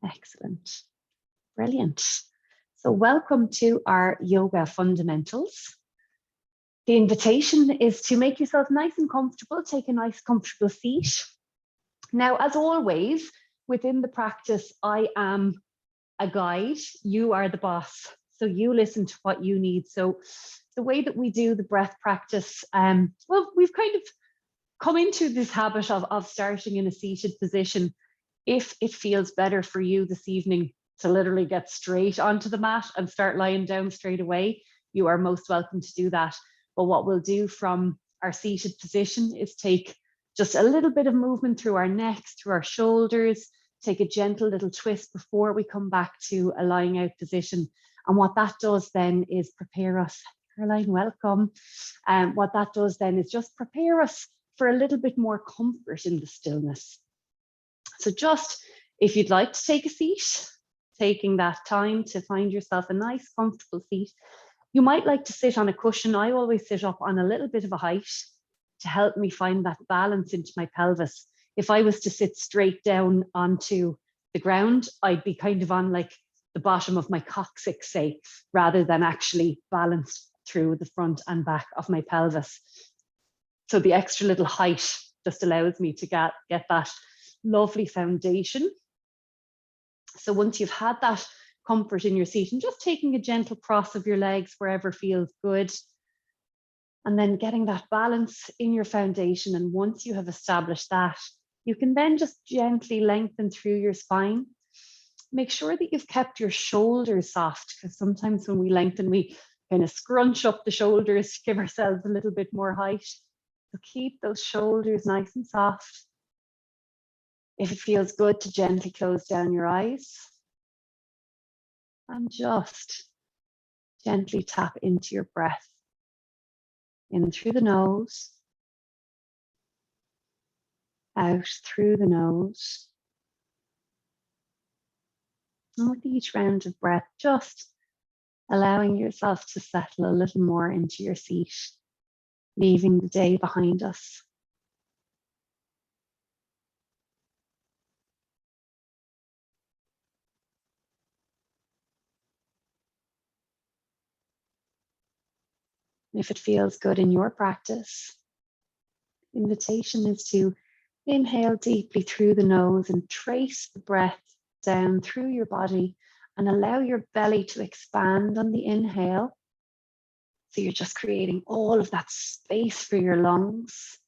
Excellent. Brilliant. So welcome to our yoga fundamentals. The invitation is to make yourself nice and comfortable. Take a nice comfortable seat. Now, as always, within the practice, I am a guide. You are the boss. So you listen to what you need. So the way that we do the breath practice, well, we've kind of come into this habit of starting in a seated position. If it feels better for you this evening to literally get straight onto the mat and start lying down straight away, you are most welcome to do that. But what we'll do from our seated position is take just a little bit of movement through our necks, through our shoulders, take a gentle little twist before we come back to a lying out position. And what that does then is prepare us, Caroline, welcome. What that does then is just prepare us for a little bit more comfort in the stillness. So just, if you'd like to take a seat, taking that time to find yourself a nice, comfortable seat. You might like to sit on a cushion. I always sit up on a little bit of a height to help me find that balance into my pelvis. If I was to sit straight down onto the ground, I'd be kind of on like the bottom of my coccyx, say, rather than actually balanced through the front and back of my pelvis. So the extra little height just allows me to get that lovely foundation. So once you've had that comfort in your seat, and just taking a gentle cross of your legs wherever feels good, and then getting that balance in your foundation. And once you have established that, you can then just gently lengthen through your spine. Make sure that you've kept your shoulders soft, because sometimes when we lengthen, we kind of scrunch up the shoulders to give ourselves a little bit more height. So keep those shoulders nice and soft. If it feels good, to gently close down your eyes and just gently tap into your breath. In through the nose, out through the nose. And with each round of breath, just allowing yourself to settle a little more into your seat, leaving the day behind us. If it feels good in your practice, the invitation is to inhale deeply through the nose and trace the breath down through your body and allow your belly to expand on the inhale. So you're just creating all of that space for your lungs.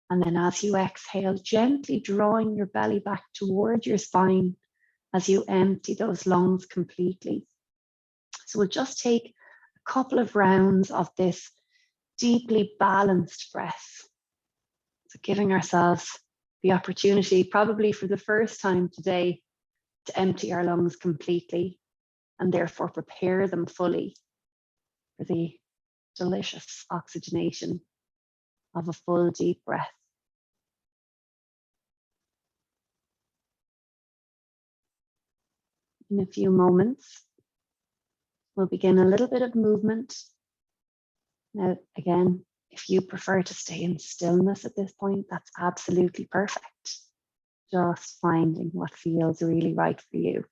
And then as you exhale, gently drawing your belly back toward your spine as you empty those lungs completely. So we'll just take a couple of rounds of this deeply balanced breath. So giving ourselves the opportunity, probably for the first time today, to empty our lungs completely and therefore prepare them fully for the delicious oxygenation of a full deep breath. In a few moments, we'll begin a little bit of movement. Now, again, if you prefer to stay in stillness at this point, that's absolutely perfect. Just finding what feels really right for you.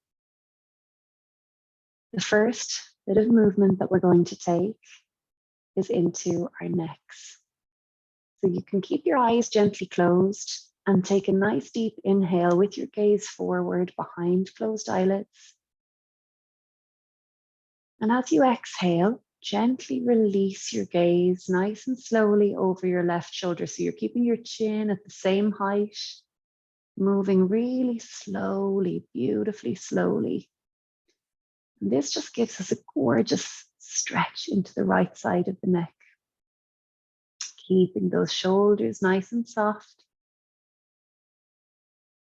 The first bit of movement that we're going to take is into our necks. So you can keep your eyes gently closed and take a nice deep inhale with your gaze forward behind closed eyelids. And as you exhale, gently release your gaze nice and slowly over your left shoulder. So you're keeping your chin at the same height, moving really slowly, beautifully slowly. And this just gives us a gorgeous stretch into the right side of the neck. Keeping those shoulders nice and soft.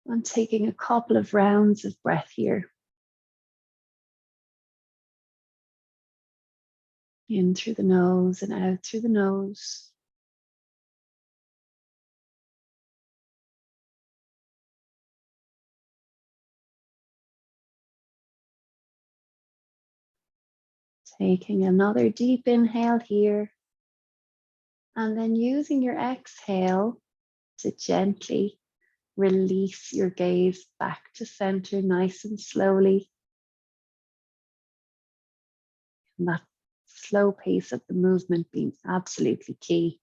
And taking a couple of rounds of breath here. In through the nose and out through the nose. Taking another deep inhale here. And then using your exhale to gently release your gaze back to center nice and slowly. And that slow pace of the movement being absolutely key.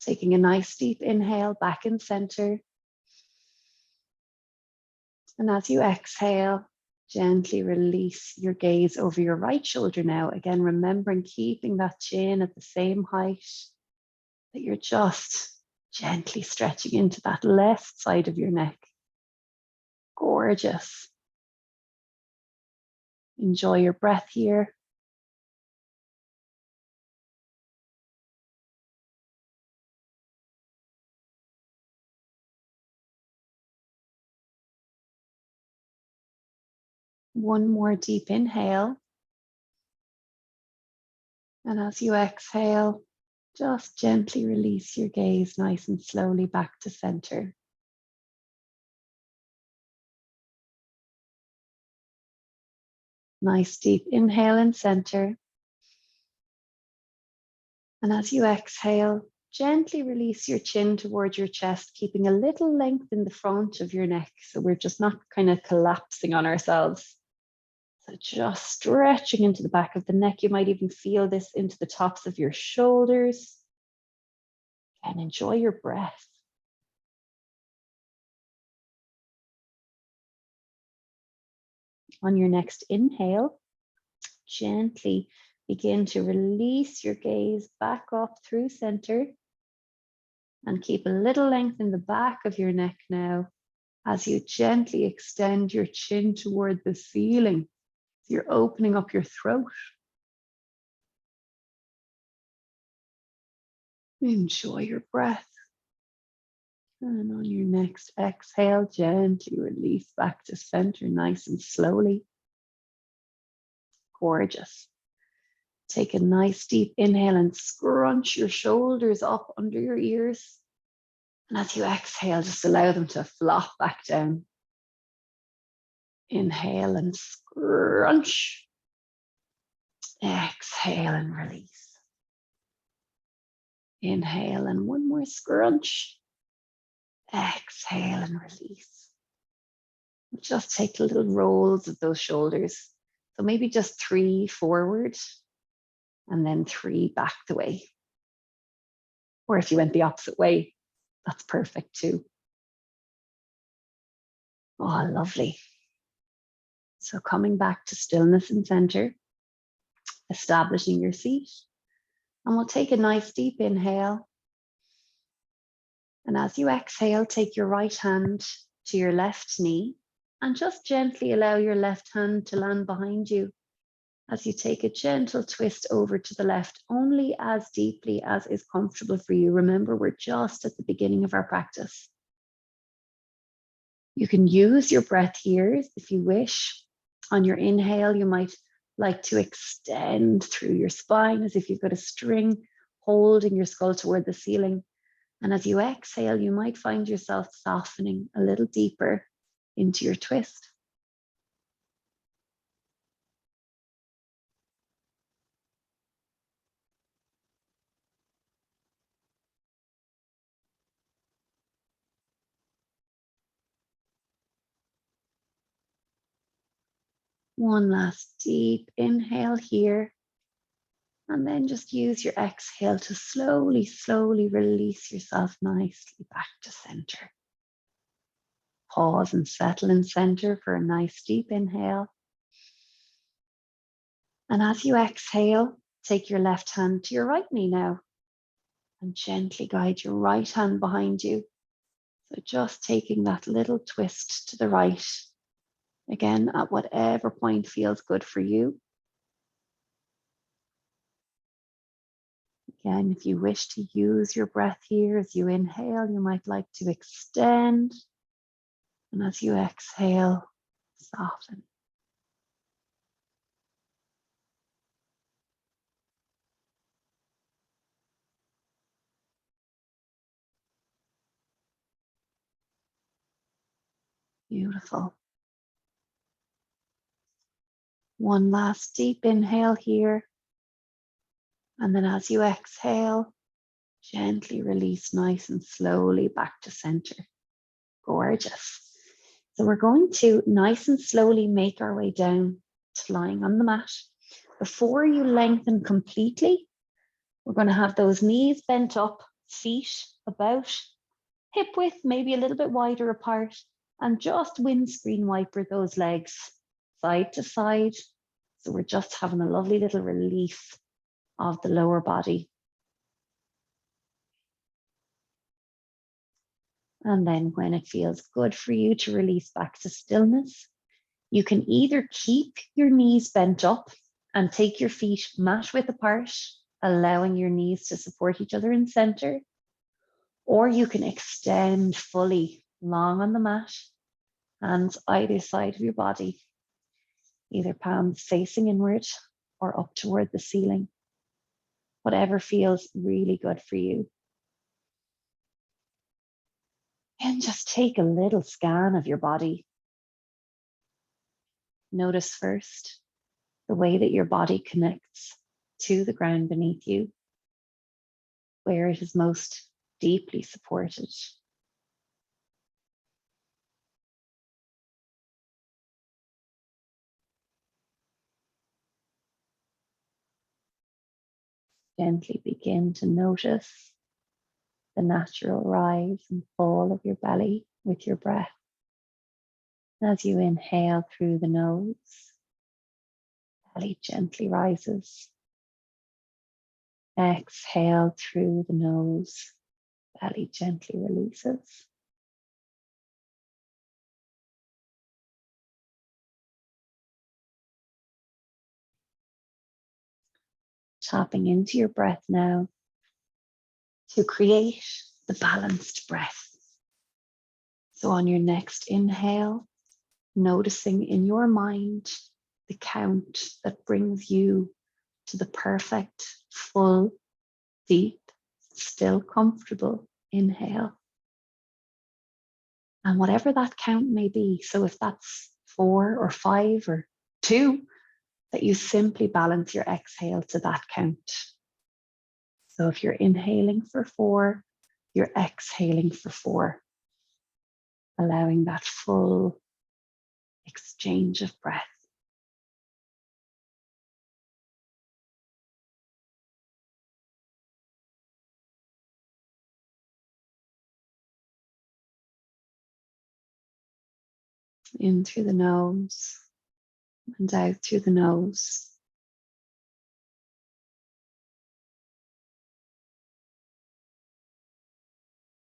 Taking a nice deep inhale back in center. And as you exhale, gently release your gaze over your right shoulder now. Again, remembering keeping that chin at the same height, that you're just gently stretching into that left side of your neck. Gorgeous. Enjoy your breath here. One more deep inhale. And as you exhale, just gently release your gaze nice and slowly back to center. Nice deep inhale in center. And as you exhale, gently release your chin towards your chest, keeping a little length in the front of your neck. So we're just not kind of collapsing on ourselves. So just stretching into the back of the neck. You might even feel this into the tops of your shoulders. And enjoy your breath. On your next inhale, gently begin to release your gaze back up through center. And keep a little length in the back of your neck now as you gently extend your chin toward the ceiling. You're opening up your throat. Enjoy your breath. And on your next exhale, gently release back to center nice and slowly. Gorgeous. Take a nice deep inhale and scrunch your shoulders up under your ears. And as you exhale, just allow them to flop back down. Inhale and scrunch. Exhale and release. Inhale and one more scrunch. Exhale and release. Just take little rolls of those shoulders. So maybe just 3 forward and then 3 back the way. Or if you went the opposite way, that's perfect too. Oh, lovely. So coming back to stillness and center, establishing your seat. And we'll take a nice deep inhale. And as you exhale, take your right hand to your left knee and just gently allow your left hand to land behind you as you take a gentle twist over to the left, only as deeply as is comfortable for you. Remember, we're just at the beginning of our practice. You can use your breath here if you wish. On your inhale, you might like to extend through your spine as if you've got a string holding your skull toward the ceiling. And as you exhale, you might find yourself softening a little deeper into your twist. One last deep inhale here. And then just use your exhale to slowly, slowly release yourself nicely back to center. Pause and settle in center for a nice deep inhale. And as you exhale, take your left hand to your right knee now and gently guide your right hand behind you. So just taking that little twist to the right, again, at whatever point feels good for you. Again, if you wish to use your breath here, as you inhale, you might like to extend. And as you exhale, soften. Beautiful. One last deep inhale here. And then as you exhale, Gently release nice and slowly back to center. Gorgeous. So we're going to nice and slowly make our way down to lying on the mat. Before you lengthen completely, we're going to have those knees bent up, feet about hip width, maybe a little bit wider apart, and just windscreen wiper those legs side to side. So we're just having a lovely little relief of the lower body. And then when it feels good for you to release back to stillness, you can either keep your knees bent up and take your feet mat width apart, allowing your knees to support each other in center, or you can extend fully long on the mat, hands either side of your body, either palms facing inward or up toward the ceiling, whatever feels really good for you. And just take a little scan of your body. Notice first the way that your body connects to the ground beneath you, where it is most deeply supported. Gently begin to notice the natural rise and fall of your belly with your breath. As you inhale through the nose, belly gently rises. Exhale through the nose, belly gently releases. Tapping into your breath now to create the balanced breath. So on your next inhale, noticing in your mind the count that brings you to the perfect, full, deep, still comfortable inhale. And whatever that count may be, so if that's 4 or 5 or 2, that you simply balance your exhale to that count. So if you're inhaling for 4, you're exhaling for 4, allowing that full exchange of breath. In through the nose and out through the nose.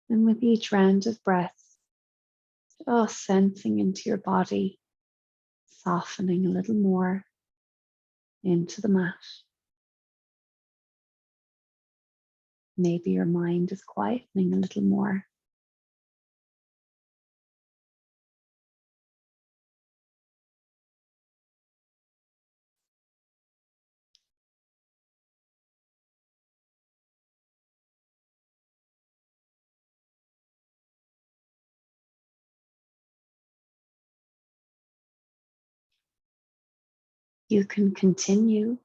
And with each round of breath, just sensing into your body, softening a little more into the mat. Maybe your mind is quietening a little more. You can continue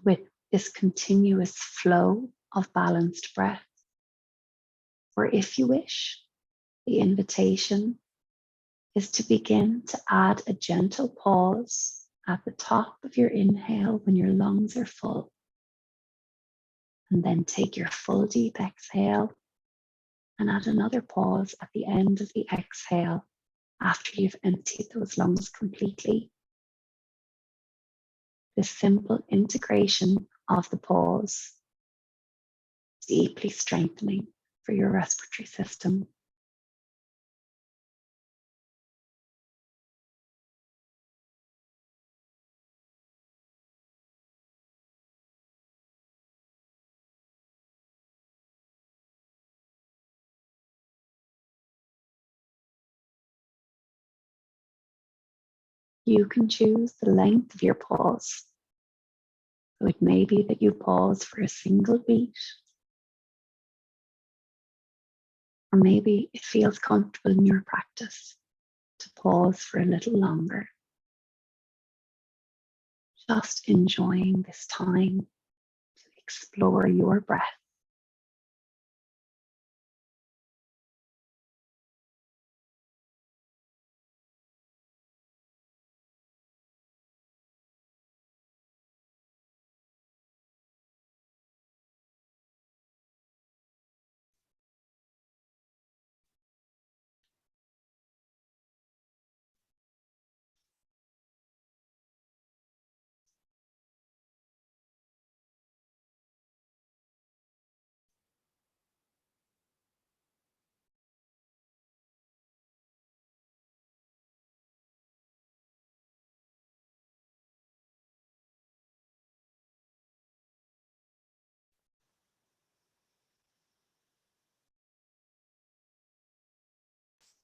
with this continuous flow of balanced breath. Or if you wish, the invitation is to begin to add a gentle pause at the top of your inhale when your lungs are full. And then take your full deep exhale and add another pause at the end of the exhale after you've emptied those lungs completely. This simple integration of the pause, deeply strengthening for your respiratory system. You can choose the length of your pause. So it may be that you pause for a single beat, or maybe it feels comfortable in your practice to pause for a little longer. Just enjoying this time to explore your breath.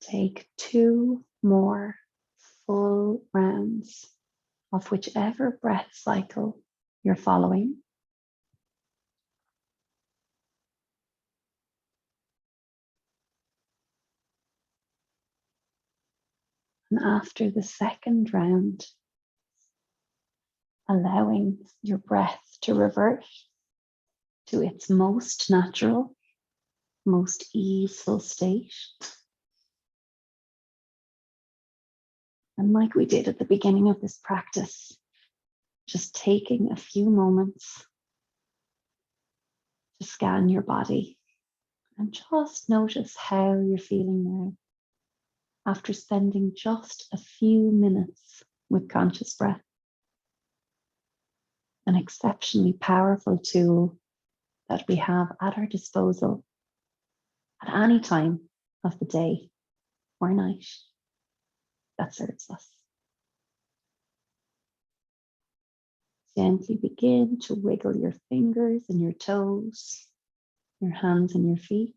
Take 2 more full rounds of whichever breath cycle you're following. And after the second round, allowing your breath to revert to its most natural, most easeful state. And like we did at the beginning of this practice, just taking a few moments to scan your body and just notice how you're feeling now after spending just a few minutes with conscious breath. An exceptionally powerful tool that we have at our disposal at any time of the day or night that serves us. Gently begin to wiggle your fingers and your toes, your hands and your feet.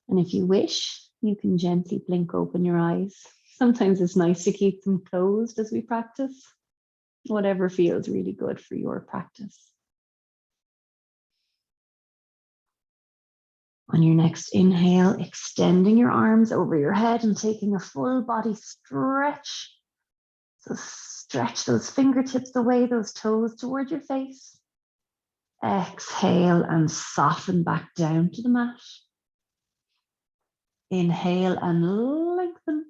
And if you wish, you can gently blink open your eyes. Sometimes it's nice to keep them closed as we practice, whatever feels really good for your practice. On your next inhale, extending your arms over your head and taking a full body stretch. So stretch those fingertips away, those toes toward your face. Exhale and soften back down to the mat. Inhale and lengthen.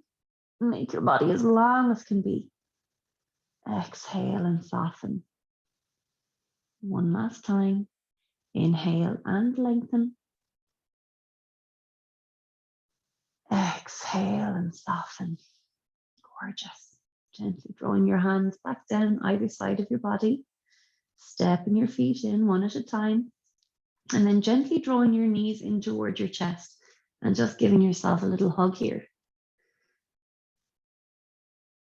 Make your body as long as can be. Exhale and soften. One last time. Inhale and lengthen. Exhale and soften. Gorgeous. Gently drawing your hands back down either side of your body. Stepping your feet in one at a time. And then gently drawing your knees in towards your chest and just giving yourself a little hug here.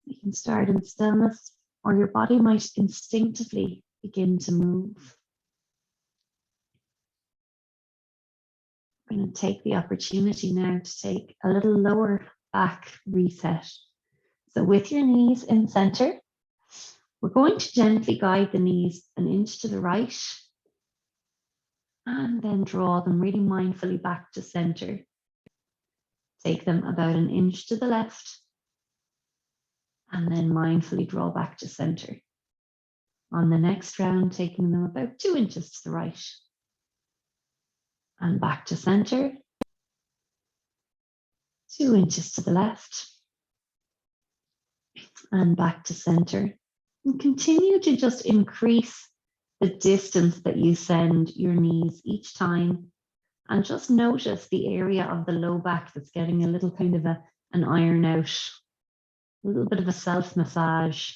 You can start in stillness, or your body might instinctively begin to move. I'm going to take the opportunity now to take a little lower back reset. So with your knees in center, we're going to gently guide the knees an inch to the right and then draw them really mindfully back to center. Take them about an inch to the left and then mindfully draw back to center. On the next round, taking them about 2 inches to the right and back to center, 2 inches to the left and back to center. And continue to just increase the distance that you send your knees each time, and just notice the area of the low back that's getting a little kind of an iron out, a little bit of a self-massage.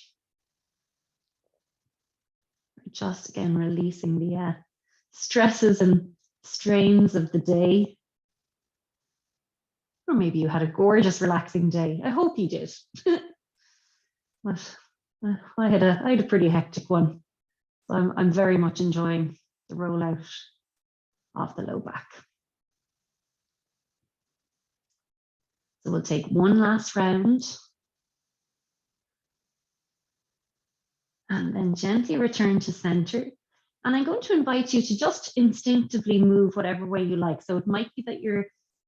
Just again, releasing the stresses and strains of the day. Or maybe you had a gorgeous, relaxing day. I hope you did. But I had a pretty hectic one. So I'm very much enjoying the rollout of the low back. So we'll take one last round. And then gently return to center. And I'm going to invite you to just instinctively move whatever way you like. So it might be that you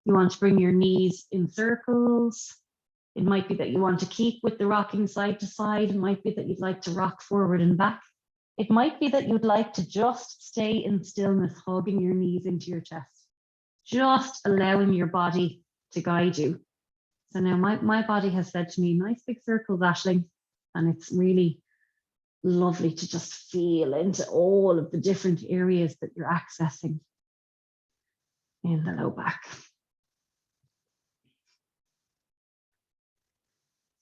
want to bring your knees in circles. It might be that you want to keep with the rocking side to side. It might be that you'd like to rock forward and back. It might be that you'd like to just stay in stillness, hugging your knees into your chest, just allowing your body to guide you. So now my body has said to me, nice big circles, Aisling, and it's really lovely to just feel into all of the different areas that you're accessing in the low back.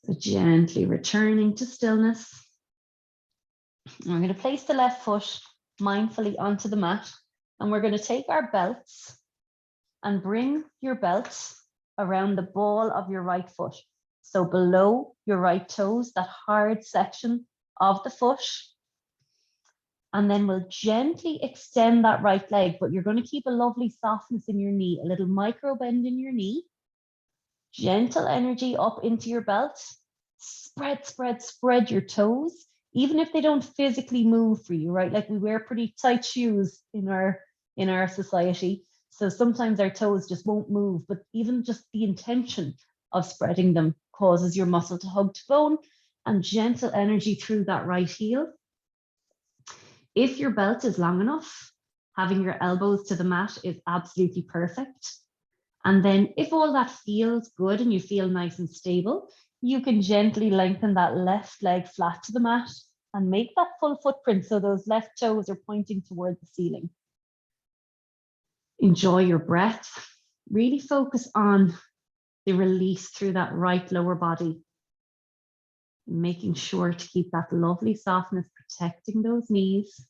So gently returning to stillness. I'm going to place the left foot mindfully onto the mat, and we're going to take our belts and bring your belts around the ball of your right foot. So below your right toes, that hard section of the foot. And then we'll gently extend that right leg, but you're going to keep a lovely softness in your knee, a little micro bend in your knee. Gentle energy up into your belt. Spread, spread, spread your toes, even if they don't physically move for you, right? Like we wear pretty tight shoes in our society. So sometimes our toes just won't move, but even just the intention of spreading them causes your muscle to hug to bone, and gentle energy through that right heel. If your belt is long enough, having your elbows to the mat is absolutely perfect. And then if all that feels good and you feel nice and stable, you can gently lengthen that left leg flat to the mat and make that full footprint so those left toes are pointing toward the ceiling. Enjoy your breath. Really focus on the release through that right lower body, making sure to keep that lovely softness, protecting those knees.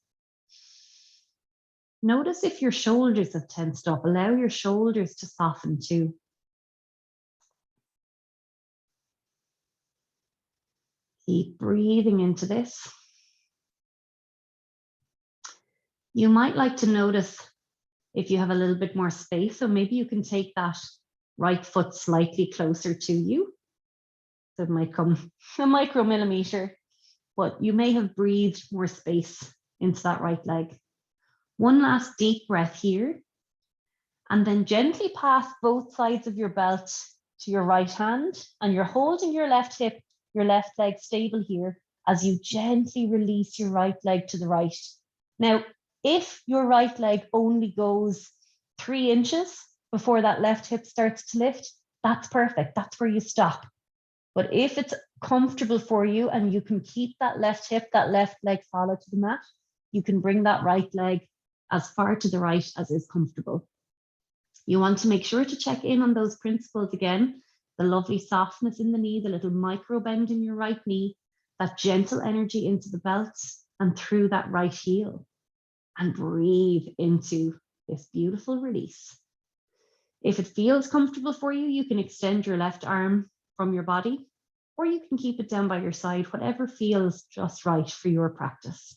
Notice if your shoulders have tensed up. Allow your shoulders to soften too. Keep breathing into this. You might like to notice if you have a little bit more space, so maybe you can take that right foot slightly closer to you. So it might come a micromillimeter, but you may have breathed more space into that right leg. One last deep breath here, and then gently pass both sides of your belt to your right hand, and you're holding your left hip, your left leg stable here as you gently release your right leg to the right. Now, if your right leg only goes 3 inches before that left hip starts to lift, that's perfect. That's where you stop. But if it's comfortable for you and you can keep that left hip, that left leg follow to the mat, you can bring that right leg as far to the right as is comfortable. You want to make sure to check in on those principles again, the lovely softness in the knee, the little micro bend in your right knee, that gentle energy into the belt and through that right heel. And breathe into this beautiful release. If it feels comfortable for you, you can extend your left arm from your body, or you can keep it down by your side, whatever feels just right for your practice.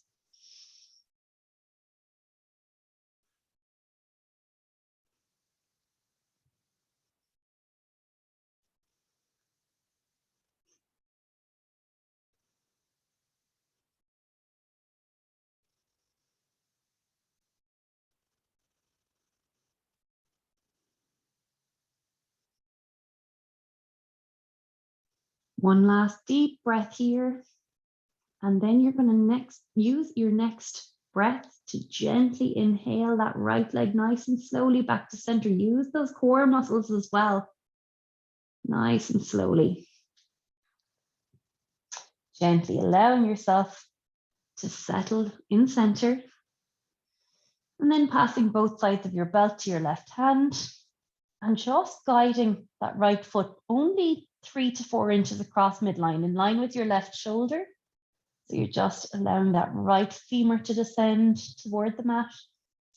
One last deep breath here. And then you're going to use your next breath to gently inhale that right leg nice and slowly back to center. Use those core muscles as well. Nice and slowly. Gently allowing yourself to settle in center. And then passing both sides of your belt to your left hand and just guiding that right foot only 3 to 4 inches across midline, in line with your left shoulder. So you're just allowing that right femur to descend toward the mat.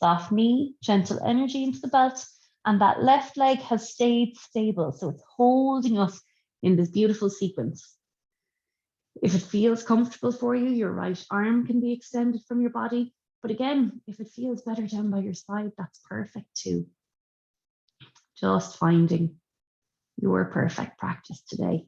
Soft knee, gentle energy into the belt, and that left leg has stayed stable. So it's holding us in this beautiful sequence. If it feels comfortable for you, your right arm can be extended from your body. But again, if it feels better down by your side, that's perfect too. Just finding your perfect practice today.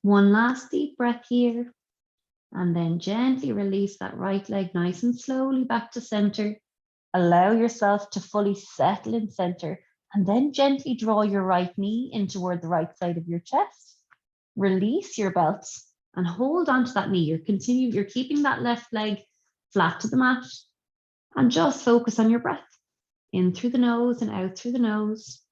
One last deep breath here, and then gently release that right leg nice and slowly back to center. Allow yourself to fully settle in center, and then gently draw your right knee in toward the right side of your chest. Release your belts and hold on to that knee. You're keeping that left leg flat to the mat, and just focus on your breath. In through the nose and out through the nose.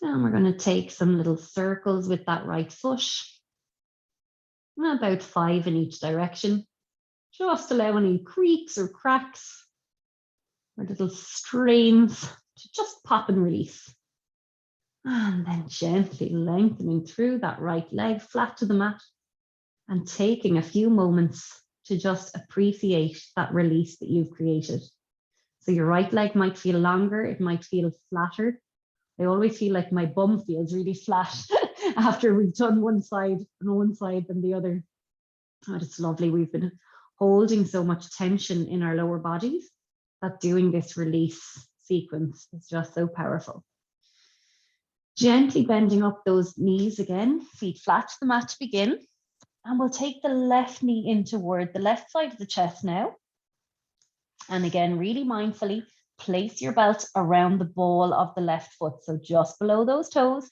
And we're going to take some little circles with that right foot, about 5 in each direction. Just allow any creaks or cracks or little strains to just pop and release. And then gently lengthening through that right leg flat to the mat and taking a few moments to just appreciate that release that you've created. So your right leg might feel longer, it might feel flatter. I always feel like my bum feels really flat after we've done one side than the other. But it's lovely. We've been holding so much tension in our lower bodies that doing this release sequence is just so powerful. Gently bending up those knees again, feet flat to the mat to begin. And we'll take the left knee in toward the left side of the chest now. And again, really mindfully, place your belt around the ball of the left foot. So just below those toes,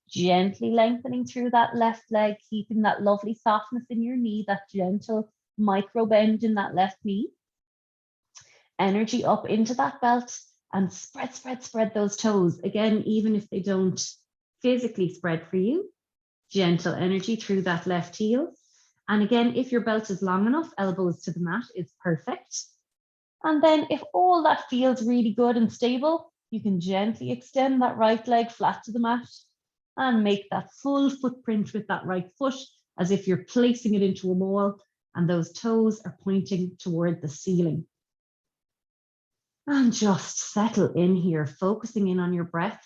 gently lengthening through that left leg, keeping that lovely softness in your knee, that gentle micro bend in that left knee. Energy up into that belt and spread those toes. Again, even if they don't physically spread for you, gentle energy through that left heel. And again, if your belt is long enough, elbows to the mat is perfect. And then if all that feels really good and stable, you can gently extend that right leg flat to the mat and make that full footprint with that right foot as if you're placing it into a wall and those toes are pointing toward the ceiling. And just settle in here, focusing in on your breath.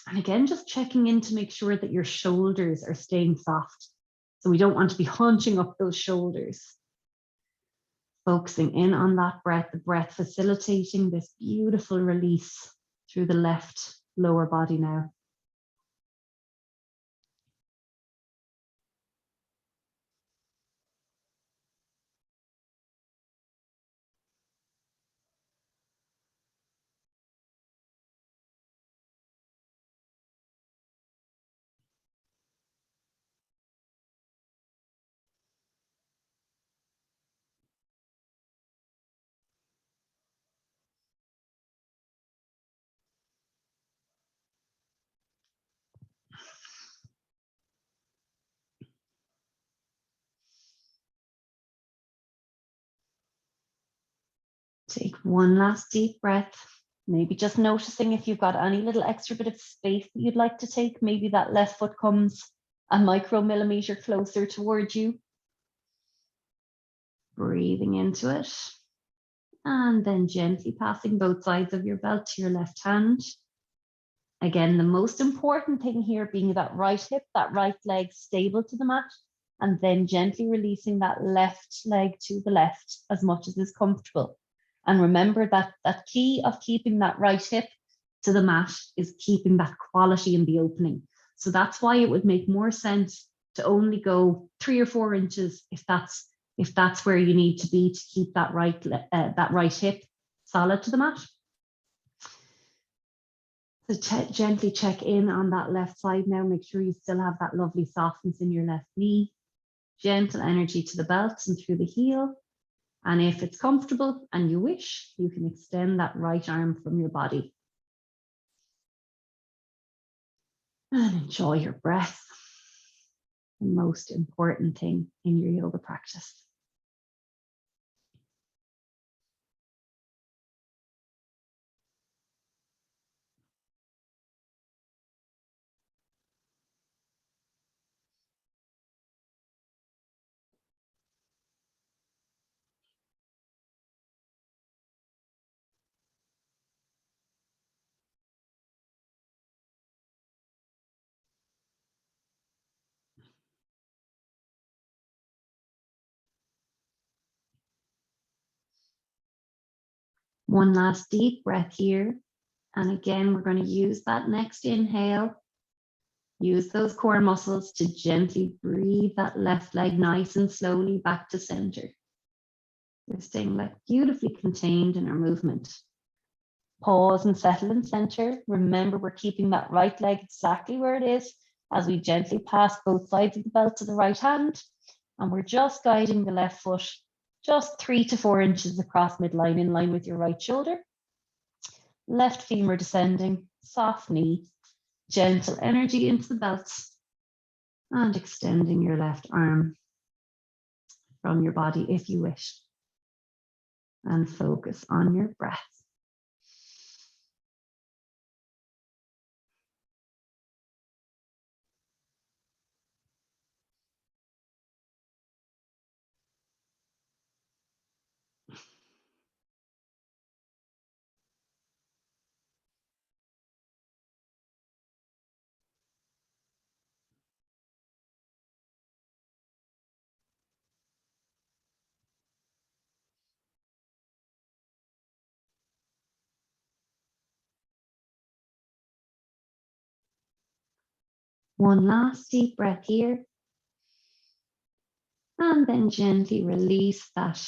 And again, just checking in to make sure that your shoulders are staying soft. So we don't want to be hunching up those shoulders. Focusing in on that breath, the breath facilitating this beautiful release through the left lower body now. Take one last deep breath, maybe just noticing if you've got any little extra bit of space that you'd like to take. Maybe that left foot comes a micromillimeter closer towards you. Breathing into it. And then gently passing both sides of your belt to your left hand. Again, the most important thing here being that right hip, that right leg stable to the mat, and then gently releasing that left leg to the left as much as is comfortable. And remember that that key of keeping that right hip to the mat is keeping that quality in the opening. So that's why it would make more sense to only go 3 or 4 inches if that's where you need to be to keep that right hip solid to the mat. So gently check in on that left side now. Make sure you still have that lovely softness in your left knee. Gentle energy to the belt and through the heel. And if it's comfortable and you wish, you can extend that right arm from your body. And enjoy your breath. The most important thing in your yoga practice. One last deep breath here. And again, we're going to use that next inhale. Use those core muscles to gently breathe that left leg nice and slowly back to center. We're staying like beautifully contained in our movement. Pause and settle in center. Remember, we're keeping that right leg exactly where it is as we gently pass both sides of the belt to the right hand. And we're just guiding the left foot just 3 to 4 inches across midline in line with your right shoulder. Left femur descending, soft knee, gentle energy into the belt and extending your left arm from your body if you wish. And focus on your breath. One last deep breath here. And then gently release that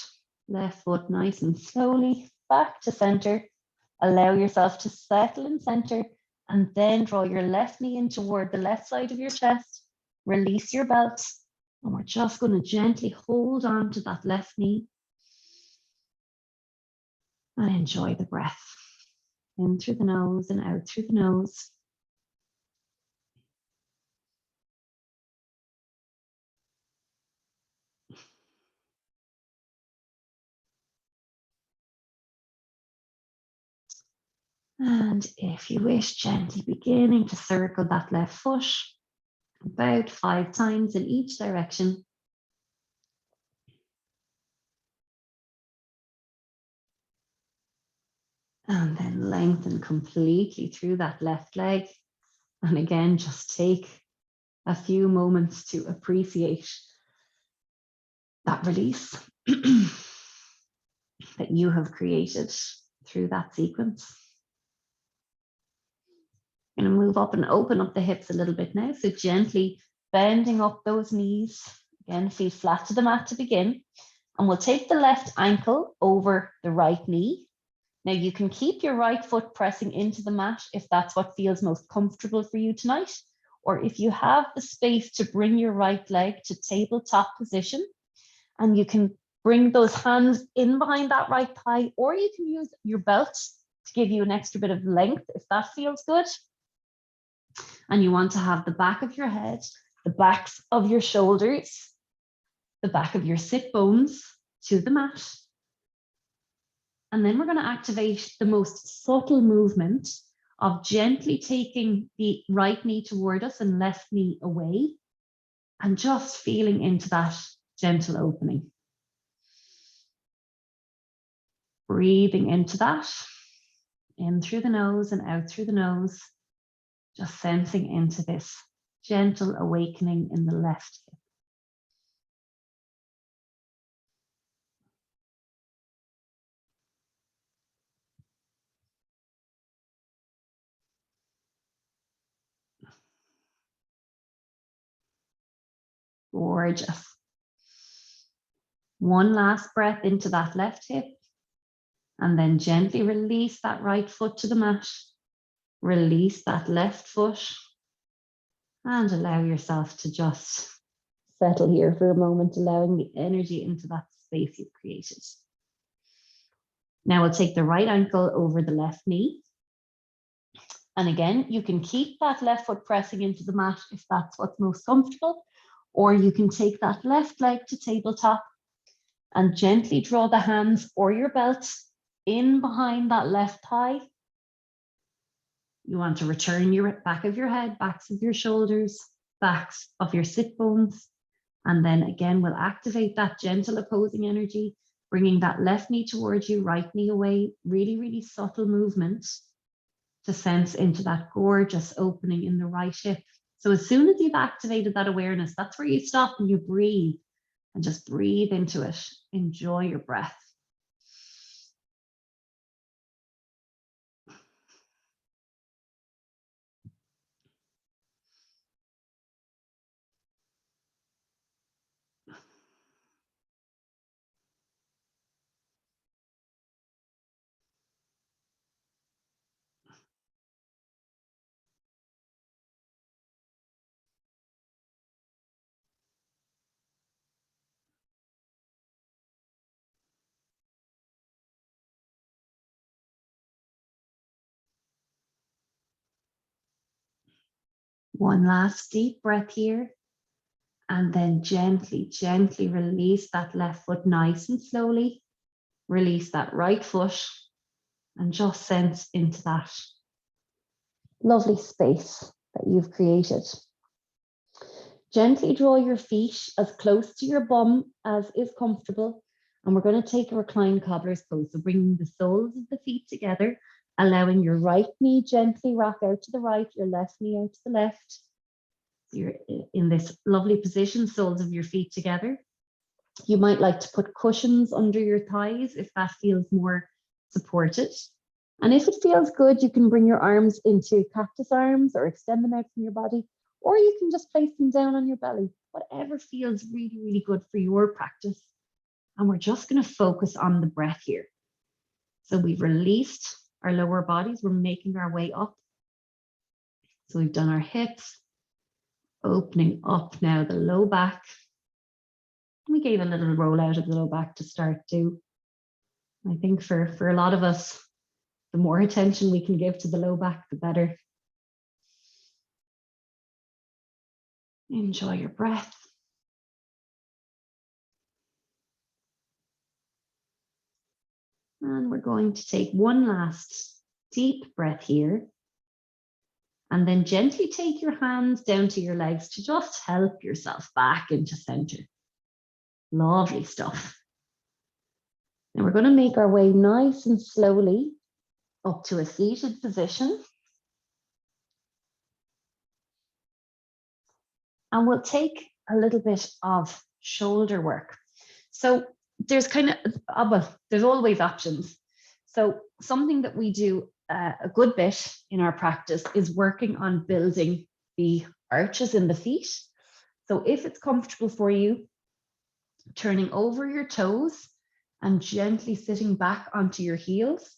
left foot nice and slowly back to center. Allow yourself to settle in center and then draw your left knee in toward the left side of your chest. Release your belt. And we're just going to gently hold on to that left knee and enjoy the breath. In through the nose and out through the nose. And if you wish, gently beginning to circle that left foot about 5 times in each direction. And then lengthen completely through that left leg. And again, just take a few moments to appreciate that release that you have created through that sequence. I'm going to move up and open up the hips a little bit now. So gently bending up those knees. Again, feet flat to the mat to begin. And we'll take the left ankle over the right knee. Now you can keep your right foot pressing into the mat if that's what feels most comfortable for you tonight. Or if you have the space to bring your right leg to tabletop position, and you can bring those hands in behind that right thigh, or you can use your belt to give you an extra bit of length if that feels good. And you want to have the back of your head, the backs of your shoulders, the back of your sit bones to the mat. And then we're going to activate the most subtle movement of gently taking the right knee toward us and left knee away, and just feeling into that gentle opening. Breathing into that, in through the nose and out through the nose, just sensing into this gentle awakening in the left hip. Gorgeous. One last breath into that left hip, and then gently release that right foot to the mat. Release that left foot, and allow yourself to just settle here for a moment, allowing the energy into that space you've created. Now we'll take the right ankle over the left knee. And again, you can keep that left foot pressing into the mat if that's what's most comfortable, or you can take that left leg to tabletop and gently draw the hands or your belt in behind that left thigh. You want to return your back of your head, backs of your shoulders, backs of your sit bones. And then again, we'll activate that gentle opposing energy, bringing that left knee towards you, right knee away, really, really subtle movement to sense into that gorgeous opening in the right hip. So as soon as you've activated that awareness, that's where you stop and you breathe, and just breathe into it. Enjoy your breath. One last deep breath here. And then gently, gently release that left foot nice and slowly. Release that right foot and just sense into that lovely space that you've created. Gently draw your feet as close to your bum as is comfortable. And we're going to take a recline cobbler's pose. So bringing the soles of the feet together, allowing your right knee gently rock out to the right, your left knee out to the left. So you're in this lovely position, soles of your feet together. You might like to put cushions under your thighs if that feels more supported. And if it feels good, you can bring your arms into cactus arms or extend them out from your body, or you can just place them down on your belly, whatever feels really, really good for your practice. And we're just going to focus on the breath here. So we've released our lower bodies. We're making our way up. So we've done our hips, opening up now the low back. We gave a little roll out of the low back to start too. I think for a lot of us, the more attention we can give to the low back, the better. Enjoy your breath. And we're going to take one last deep breath here. And then gently take your hands down to your legs to just help yourself back into center. Lovely stuff. Now we're going to make our way nice and slowly up to a seated position. And we'll take a little bit of shoulder work. So there's there's always options. So something that we do a good bit in our practice is working on building the arches in the feet. So if it's comfortable for you, turning over your toes and gently sitting back onto your heels.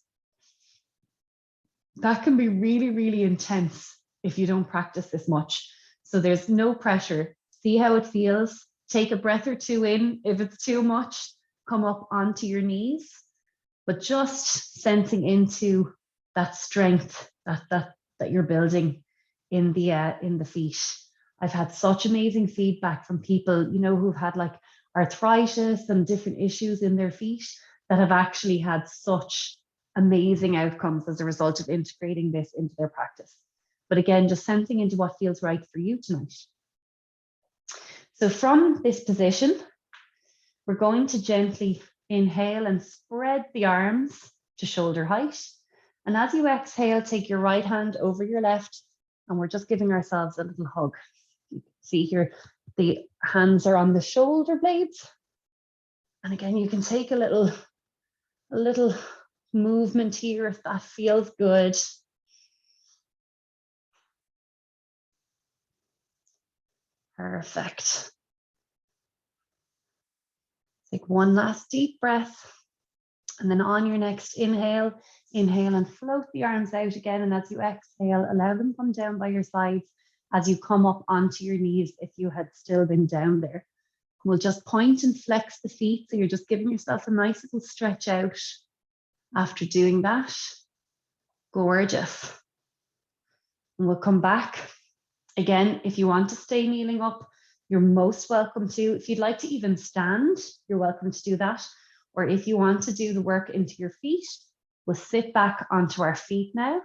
That can be really, really intense if you don't practice this much. So there's no pressure. See how it feels. Take a breath or two in. If it's too much, come up onto your knees, but just sensing into that strength that you're building in the feet. I've had such amazing feedback from people, who've had like arthritis and different issues in their feet that have actually had such amazing outcomes as a result of integrating this into their practice. But again, just sensing into what feels right for you tonight. So from this position, we're going to gently inhale and spread the arms to shoulder height. And as you exhale, take your right hand over your left, and we're just giving ourselves a little hug. You can see here, the hands are on the shoulder blades. And again, you can take a little movement here if that feels good. Perfect. Take one last deep breath. And then on your next inhale, inhale and float the arms out again. And as you exhale, allow them to come down by your sides as you come up onto your knees if you had still been down there. We'll just point and flex the feet. So you're just giving yourself a nice little stretch out after doing that. Gorgeous. And we'll come back. Again, if you want to stay kneeling up, you're most welcome to. If you'd like to even stand, you're welcome to do that. Or if you want to do the work into your feet, we'll sit back onto our feet now.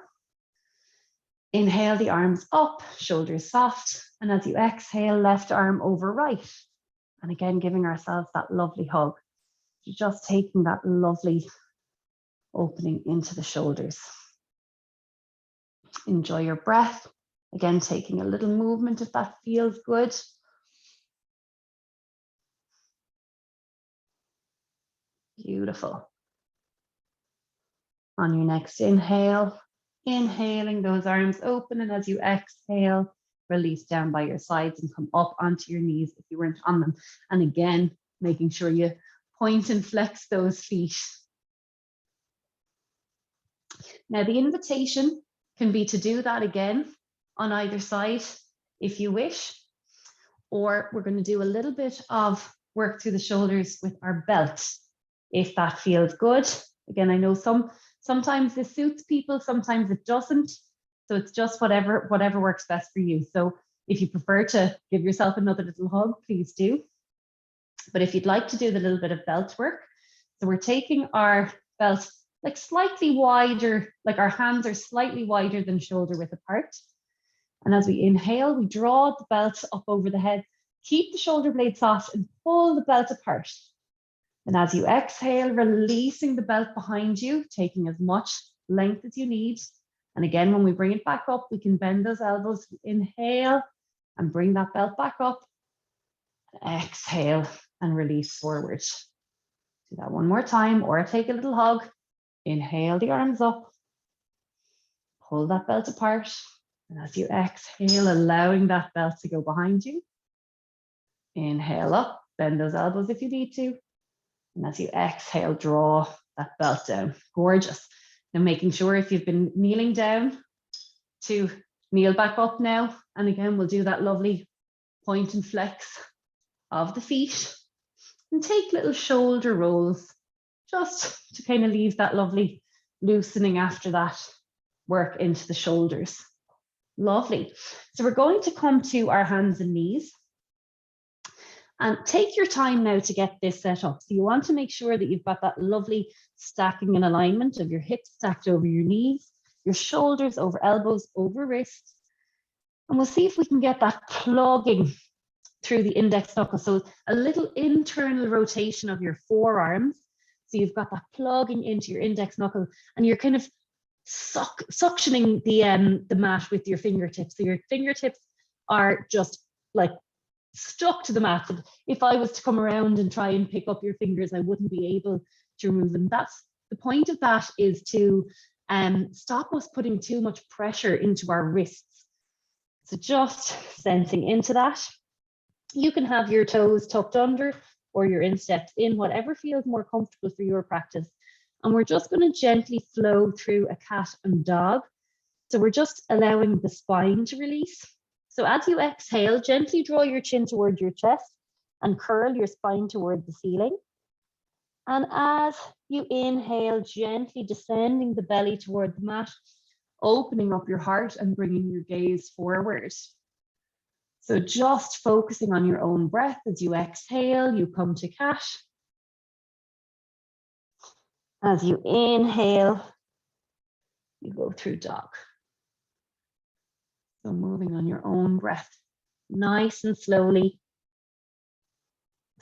Inhale the arms up, shoulders soft. And as you exhale, left arm over right. And again, giving ourselves that lovely hug. You're just taking that lovely opening into the shoulders. Enjoy your breath. Again, taking a little movement if that feels good. Beautiful. On your next inhale, inhaling those arms open, and as you exhale, release down by your sides and come up onto your knees if you weren't on them. And again, making sure you point and flex those feet. Now, the invitation can be to do that again on either side if you wish, or we're going to do a little bit of work through the shoulders with our belt if that feels good. Again, I know sometimes this suits people, sometimes it doesn't. So it's just whatever works best for you. So If you prefer to give yourself another little hug, please do. But if you'd like to do the little bit of belt work, so we're taking our belt like slightly wider, like our hands are slightly wider than shoulder width apart. And as we inhale, we draw the belt up over the head, keep the shoulder blade soft and pull the belt apart. And as you exhale, releasing the belt behind you, taking as much length as you need. And again, when we bring it back up, we can bend those elbows, inhale and bring that belt back up. Exhale and release forward. Do that one more time, or take a little hug. Inhale the arms up, pull that belt apart. And as you exhale, allowing that belt to go behind you. Inhale up, bend those elbows if you need to. And as you exhale, draw that belt down. Gorgeous. Now making sure if you've been kneeling down to kneel back up now. And again, we'll do that lovely point and flex of the feet. And take little shoulder rolls just to kind of leave that lovely loosening after that work into the shoulders. Lovely. So we're going to come to our hands and knees. And take your time now to get this set up. So you want to make sure that you've got that lovely stacking and alignment of your hips stacked over your knees, your shoulders over elbows, over wrists. And we'll see if we can get that plugging through the index knuckle. So a little internal rotation of your forearms. So you've got that plugging into your index knuckle and you're kind of suctioning the mat with your fingertips. So your fingertips are just like stuck to the mat. And if I was to come around and try and pick up your fingers, I wouldn't be able to remove them. That's the point of that, is to stop us putting too much pressure into our wrists. So just sensing into that. You can have your toes tucked under or your insteps in, whatever feels more comfortable for your practice. And we're just going to gently flow through a cat and dog. So we're just allowing the spine to release. So as you exhale, gently draw your chin toward your chest and curl your spine toward the ceiling. And as you inhale, gently descending the belly toward the mat, opening up your heart and bringing your gaze forward. So just focusing on your own breath. As you exhale, you come to cat. As you inhale, you go through dog. So moving on your own breath, nice and slowly,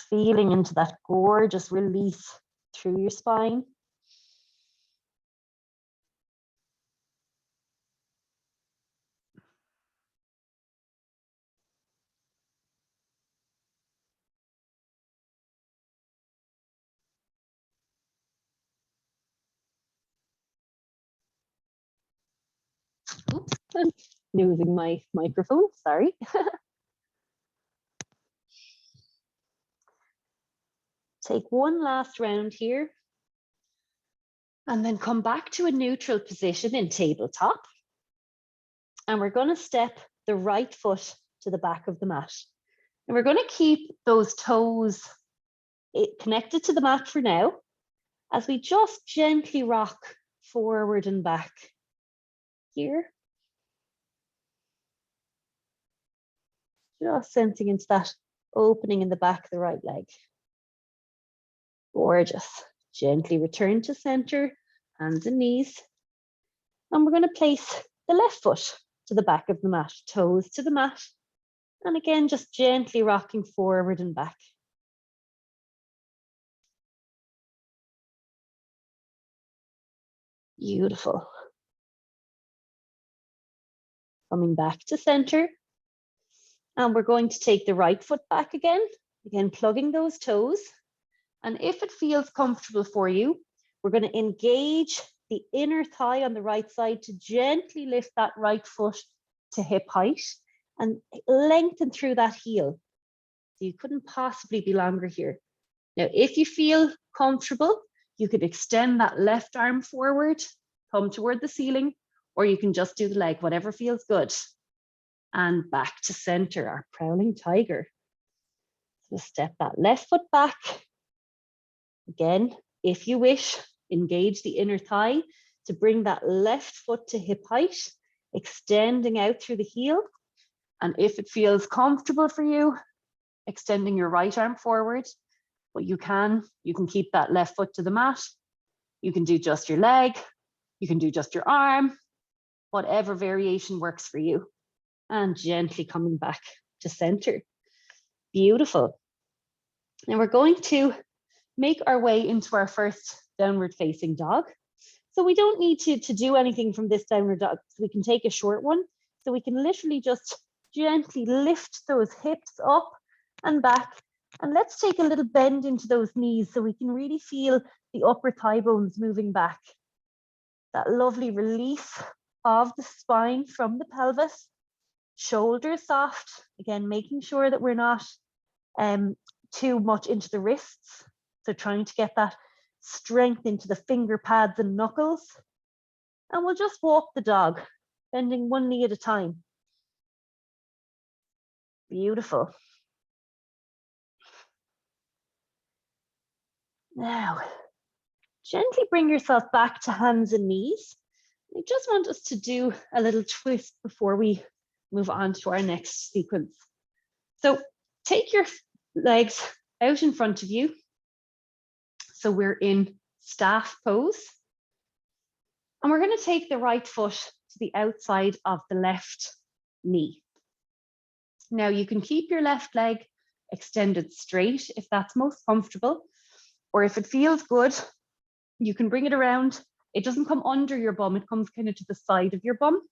feeling into that gorgeous release through your spine. Oops, I'm losing my microphone, sorry. Take one last round here. And then come back to a neutral position in tabletop. And we're going to step the right foot to the back of the mat. And we're going to keep those toes connected to the mat for now, as we just gently rock forward and back here. Just sensing into that opening in the back of the right leg. Gorgeous. Gently return to center, hands and knees. And we're going to place the left foot to the back of the mat, toes to the mat. And again, just gently rocking forward and back. Beautiful. Coming back to center. And we're going to take the right foot back again plugging those toes. And if it feels comfortable for you, we're going to engage the inner thigh on the right side to gently lift that right foot to hip height and lengthen through that heel. So you couldn't possibly be longer here. Now, if you feel comfortable, you could extend that left arm forward, come toward the ceiling, or you can just do the leg, whatever feels good. And back to center, our prowling tiger. So step that left foot back. Again, if you wish, engage the inner thigh to bring that left foot to hip height, extending out through the heel. And if it feels comfortable for you, extending your right arm forward, but you can keep that left foot to the mat. You can do just your leg. You can do just your arm, whatever variation works for you. And gently coming back to center. Beautiful. Now we're going to make our way into our first downward facing dog. So we don't need to do anything from this downward dog. We can take a short one. So we can literally just gently lift those hips up and back. And let's take a little bend into those knees so we can really feel the upper thigh bones moving back. That lovely release of the spine from the pelvis. Shoulders soft. Again, making sure that we're not too much into the wrists. So trying to get that strength into the finger pads and knuckles. And we'll just walk the dog, bending one knee at a time. Beautiful. Now, gently bring yourself back to hands and knees. I just want us to do a little twist before we move on to our next sequence. So take your legs out in front of you. So we're in staff pose. And we're going to take the right foot to the outside of the left knee. Now you can keep your left leg extended straight if that's most comfortable, or if it feels good, you can bring it around. It doesn't come under your bum, it comes kind of to the side of your bum.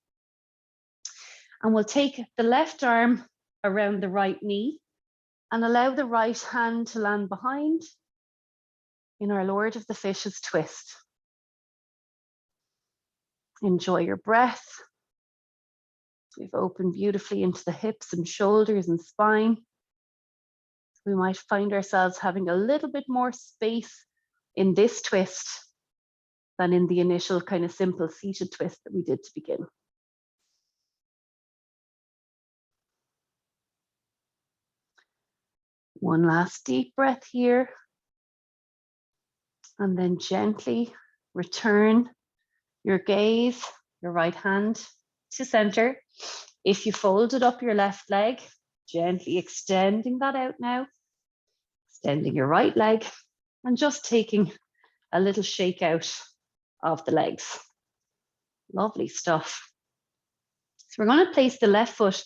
And we'll take the left arm around the right knee and allow the right hand to land behind in our Lord of the Fishes twist. Enjoy your breath. We've opened beautifully into the hips and shoulders and spine. We might find ourselves having a little bit more space in this twist than in the initial kind of simple seated twist that we did to begin. One last deep breath here. And then gently return your gaze, your right hand to center. If you folded up your left leg, gently extending that out now, extending your right leg, and just taking a little shake out of the legs. Lovely stuff. So we're going to place the left foot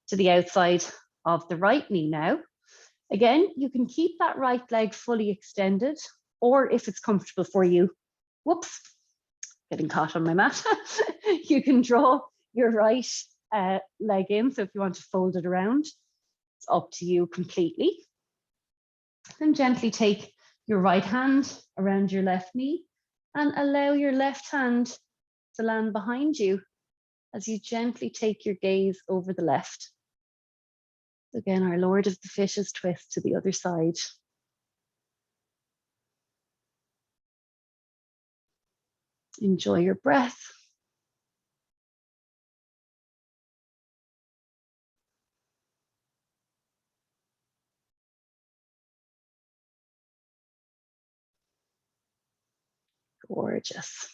to the outside of the right knee now. Again, you can keep that right leg fully extended, or if it's comfortable for you, whoops, getting caught on my mat, you can draw your right leg in. So if you want to fold it around, it's up to you completely. And gently take your right hand around your left knee and allow your left hand to land behind you as you gently take your gaze over the left. Again, our Lord of the Fishes twist to the other side. Enjoy your breath. Gorgeous.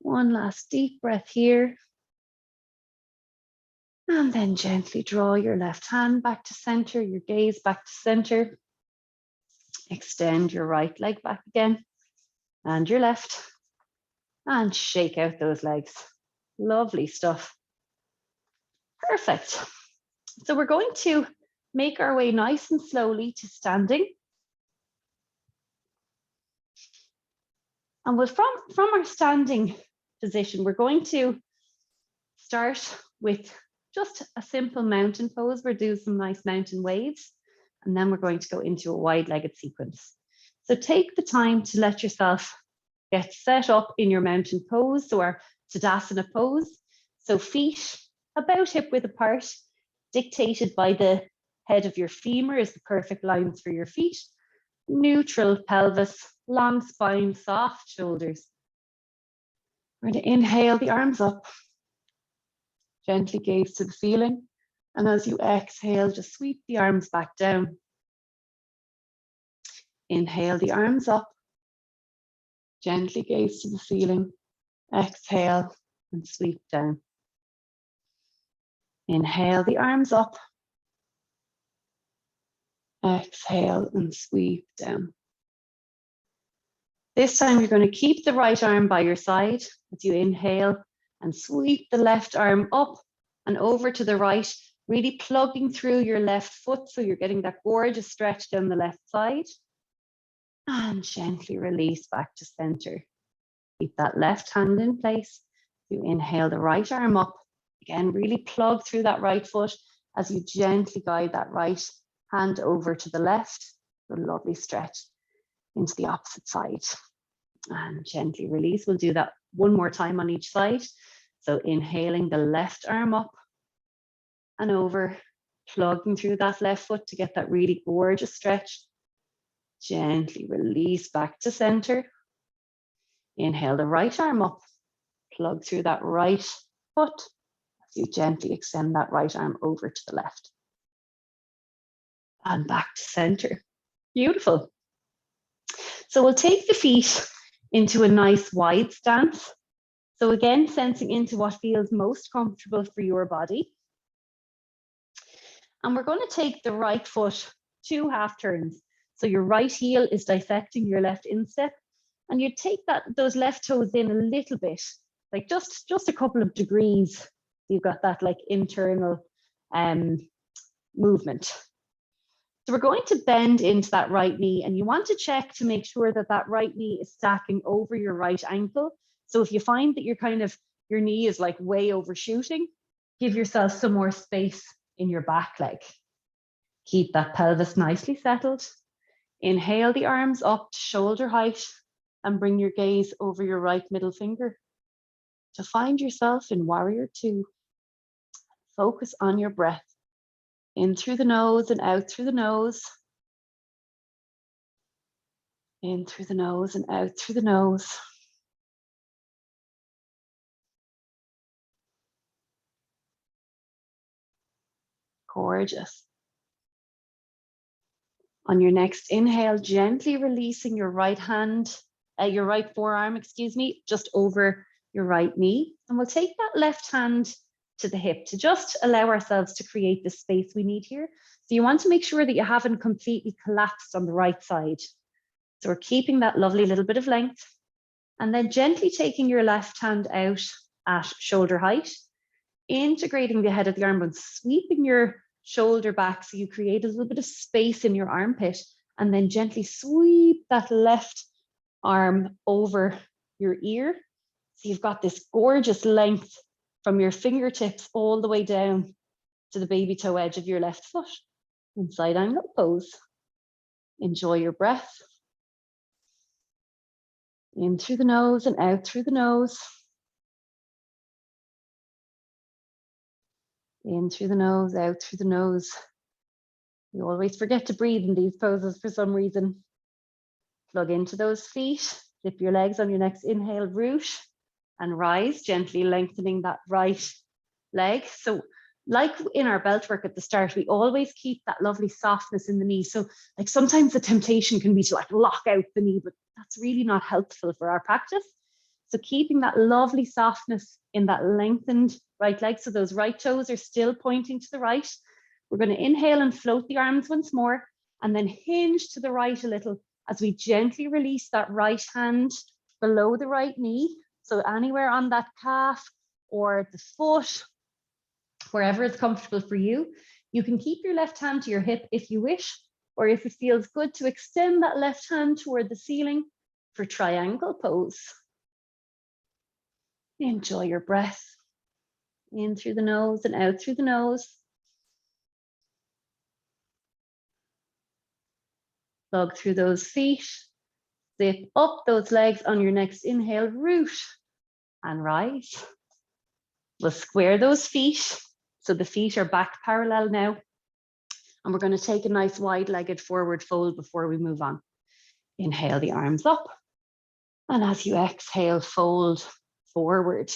One last deep breath here. And then gently draw your left hand back to center, your gaze back to center. Extend your right leg back again and your left. And shake out those legs. Lovely stuff. Perfect. So we're going to make our way nice and slowly to standing. And from our standing position, we're going to start with just a simple mountain pose. We're doing some nice mountain waves, and then we're going to go into a wide-legged sequence. So take the time to let yourself get set up in your mountain pose, so our Tadasana pose. So feet about hip width apart, dictated by the head of your femur is the perfect lines for your feet. Neutral pelvis, long spine, soft shoulders. We're going to inhale the arms up. Gently gaze to the ceiling. And as you exhale, just sweep the arms back down. Inhale the arms up. Gently gaze to the ceiling. Exhale and sweep down. Inhale the arms up. Exhale and sweep down. This time you're going to keep the right arm by your side as you inhale and sweep the left arm up and over to the right, really plugging through your left foot so you're getting that gorgeous stretch down the left side. And gently release back to center. Keep that left hand in place. You inhale the right arm up. Again, really plug through that right foot as you gently guide that right hand over to the left. A lovely stretch into the opposite side. And gently release. We'll do that one more time on each side. So inhaling the left arm up and over, plugging through that left foot to get that really gorgeous stretch. Gently release back to center. Inhale the right arm up, plug through that right foot as you gently extend that right arm over to the left. And back to center. Beautiful. So we'll take the feet into a nice wide stance. So again, sensing into what feels most comfortable for your body. And we're going to take the right foot 2 half turns. So your right heel is dissecting your left instep, and you take those left toes in a little bit, like just a couple of degrees. You've got that like internal movement. So we're going to bend into that right knee, and you want to check to make sure that that right knee is stacking over your right ankle. So if you find that your knee is like way overshooting, give yourself some more space in your back leg. Keep that pelvis nicely settled. Inhale the arms up to shoulder height and bring your gaze over your right middle finger. To find yourself in warrior 2, focus on your breath. In through the nose and out through the nose. In through the nose and out through the nose. Gorgeous. On your next inhale, gently releasing your right hand, your right forearm, just over your right knee. And we'll take that left hand to the hip to just allow ourselves to create the space we need here. So you want to make sure that you haven't completely collapsed on the right side. So we're keeping that lovely little bit of length. And then gently taking your left hand out at shoulder height, integrating the head of the arm bone, sweeping your shoulder back so you create a little bit of space in your armpit, and then gently sweep that left arm over your ear. So you've got this gorgeous length from your fingertips all the way down to the baby toe edge of your left foot in side angle pose. Enjoy your breath. In through the nose and out through the nose. In through the nose, out through the nose. You always forget to breathe in these poses for some reason. Plug into those feet. Flip your legs on your next inhale, root and rise, gently lengthening that right leg. So like in our belt work at the start, we always keep that lovely softness in the knee. So like sometimes the temptation can be to like lock out the knee, but that's really not helpful for our practice. So keeping that lovely softness in that lengthened right leg. So those right toes are still pointing to the right. We're going to inhale and float the arms once more, and then hinge to the right a little as we gently release that right hand below the right knee. So anywhere on that calf or the foot, wherever it's comfortable for you. You can keep your left hand to your hip if you wish, or if it feels good to extend that left hand toward the ceiling for triangle pose. Enjoy your breath. In through the nose and out through the nose. Plug through those feet. Zip up those legs on your next inhale, root and rise. We'll square those feet. So the feet are back parallel now. And we're going to take a nice wide-legged forward fold before we move on. Inhale the arms up. And as you exhale, fold forward.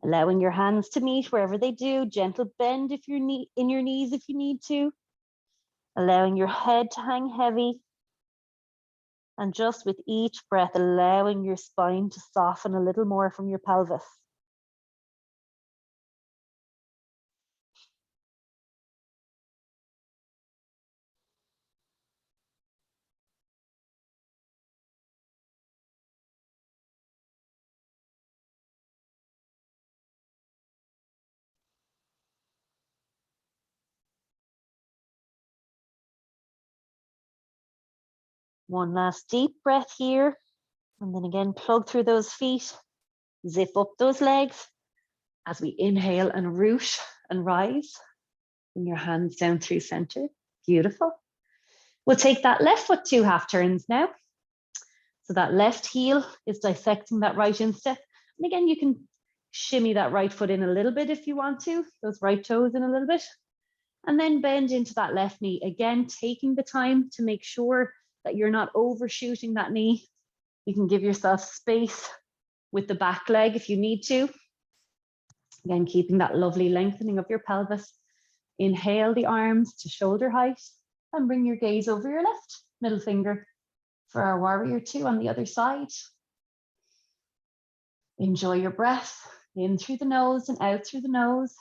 Allowing your hands to meet wherever they do. Gentle bend if you're in your knees if you need to. Allowing your head to hang heavy. And just with each breath, allowing your spine to soften a little more from your pelvis. One last deep breath here. And then again, plug through those feet, zip up those legs. As we inhale and root and rise, bring your hands down through center. Beautiful. We'll take that left foot 2 half turns now. So that left heel is dissecting that right instep. And again, you can shimmy that right foot in a little bit if you want to, those right toes in a little bit. And then bend into that left knee. Again, taking the time to make sure that you're not overshooting that knee. You can give yourself space with the back leg if you need to. Again, keeping that lovely lengthening of your pelvis. Inhale the arms to shoulder height and bring your gaze over your left middle finger for our warrior 2 on the other side. Enjoy your breath in through the nose and out through the nose.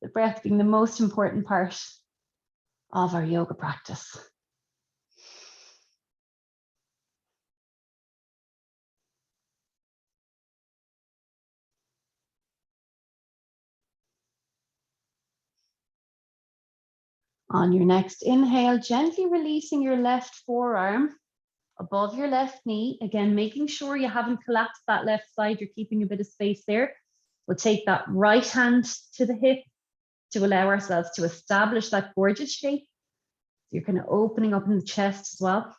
The breath being the most important part of our yoga practice. On your next inhale, gently releasing your left forearm above your left knee. Again, making sure you haven't collapsed that left side, you're keeping a bit of space there. We'll take that right hand to the hip to allow ourselves to establish that gorgeous shape. You're kind of opening up in the chest as well.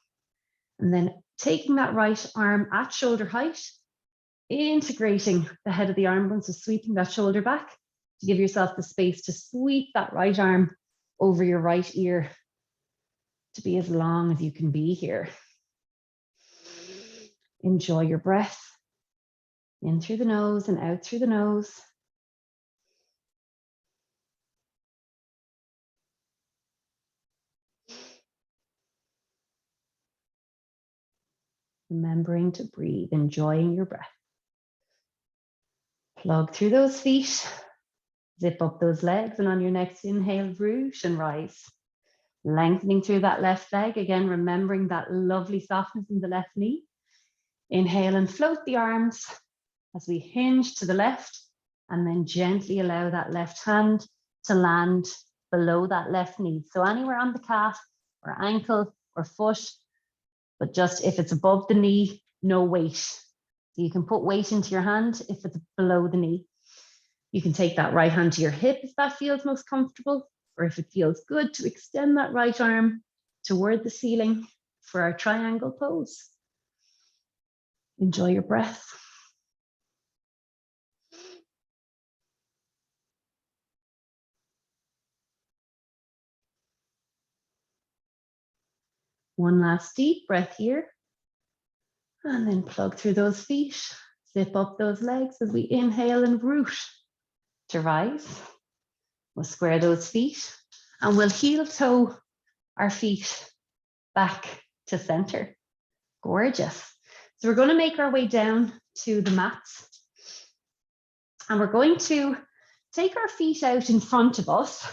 And then taking that right arm at shoulder height, integrating the head of the arm bone, so sweeping that shoulder back to give yourself the space to sweep that right arm over your right ear to be as long as you can be here. Enjoy your breath in through the nose and out through the nose. Remembering to breathe, enjoying your breath. Plug through those feet, zip up those legs, and on your next inhale, root and rise. Lengthening through that left leg, again, remembering that lovely softness in the left knee. Inhale and float the arms as we hinge to the left, and then gently allow that left hand to land below that left knee. So anywhere on the calf or ankle or foot, but just if it's above the knee, no weight. So you can put weight into your hand if it's below the knee. You can take that right hand to your hip if that feels most comfortable, or if it feels good to extend that right arm toward the ceiling for our triangle pose. Enjoy your breath. One last deep breath here. And then plug through those feet, zip up those legs as we inhale and root to rise. We'll square those feet and we'll heel toe our feet back to center. Gorgeous. So we're going to make our way down to the mats. And we're going to take our feet out in front of us.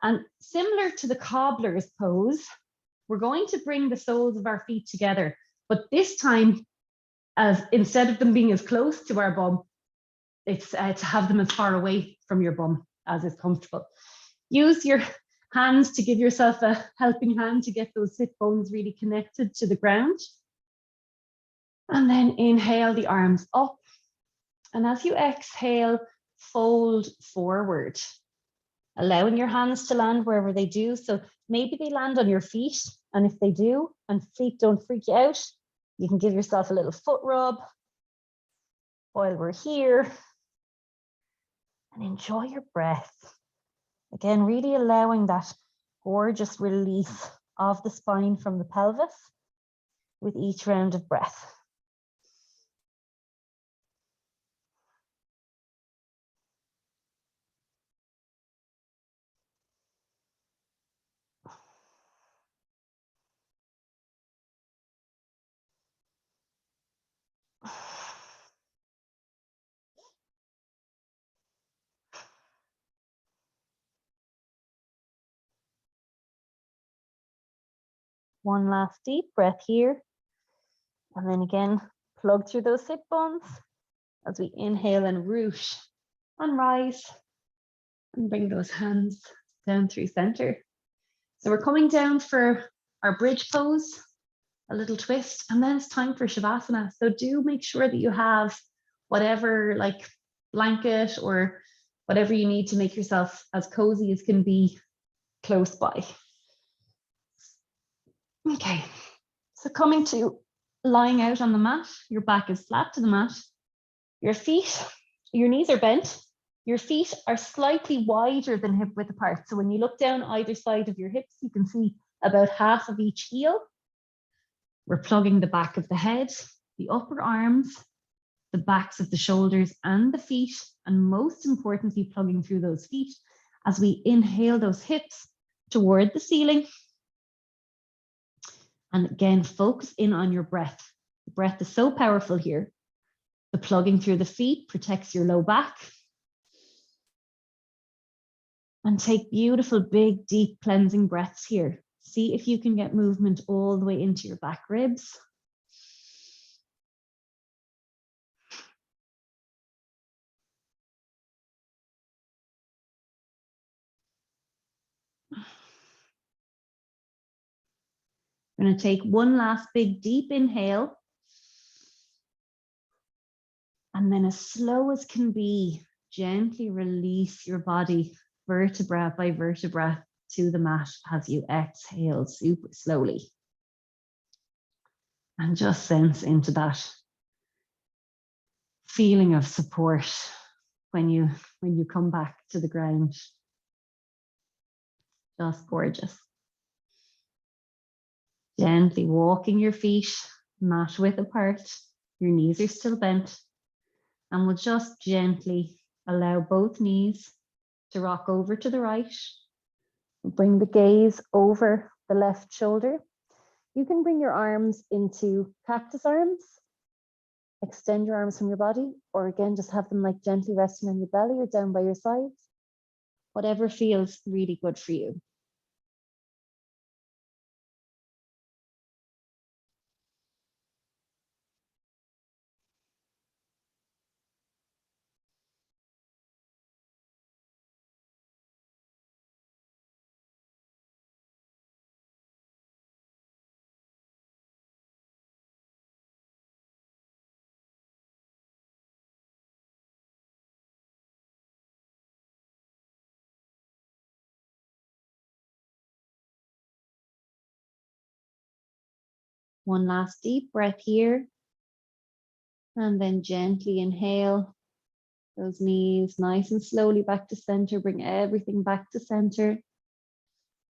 And similar to the cobbler's pose, we're going to bring the soles of our feet together. But this time, as instead of them being as close to our bum, it's to have them as far away from your bum as is comfortable. Use your hands to give yourself a helping hand to get those sit bones really connected to the ground. And then inhale the arms up. And as you exhale, fold forward, allowing your hands to land wherever they do. So maybe they land on your feet. And if they do, and feet don't freak you out, you can give yourself a little foot rub while we're here. And enjoy your breath. Again, really allowing that gorgeous release of the spine from the pelvis with each round of breath. One last deep breath here. And then again, plug through those hip bones as we inhale and root and rise and bring those hands down through center. So we're coming down for our bridge pose, a little twist, and then it's time for Shavasana. So do make sure that you have whatever like blanket or whatever you need to make yourself as cozy as can be close by. Okay, so coming to lying out on the mat, your back is flat to the mat, your knees are bent, your feet are slightly wider than hip width apart. So when you look down either side of your hips, you can see about half of each heel. We're plugging the back of the head, the upper arms, the backs of the shoulders and the feet, and most importantly, plugging through those feet as we inhale those hips toward the ceiling. And again, focus in on your breath. The breath is so powerful here. The plugging through the feet protects your low back. And take beautiful, big, deep cleansing breaths here. See if you can get movement all the way into your back ribs. We're going to take one last big, deep inhale. And then as slow as can be, gently release your body vertebra by vertebra to the mat as you exhale super slowly. And just sense into that feeling of support when you come back to the ground. Just gorgeous. Gently walking your feet mat width apart. Your knees are still bent. And we'll just gently allow both knees to rock over to the right. Bring the gaze over the left shoulder. You can bring your arms into cactus arms. Extend your arms from your body, or again, just have them like gently resting on your belly or down by your sides. Whatever feels really good for you. One last deep breath here. And then gently inhale those knees nice and slowly back to center. Bring everything back to center.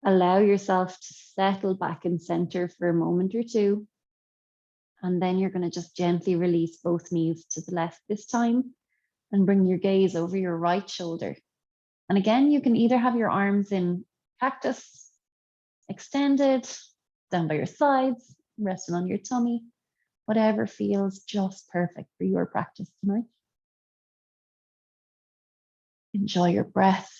Allow yourself to settle back in center for a moment or two. And then you're going to just gently release both knees to the left this time and bring your gaze over your right shoulder. And again, you can either have your arms in cactus, extended, down by your sides, resting on your tummy, whatever feels just perfect for your practice tonight. Enjoy your breath.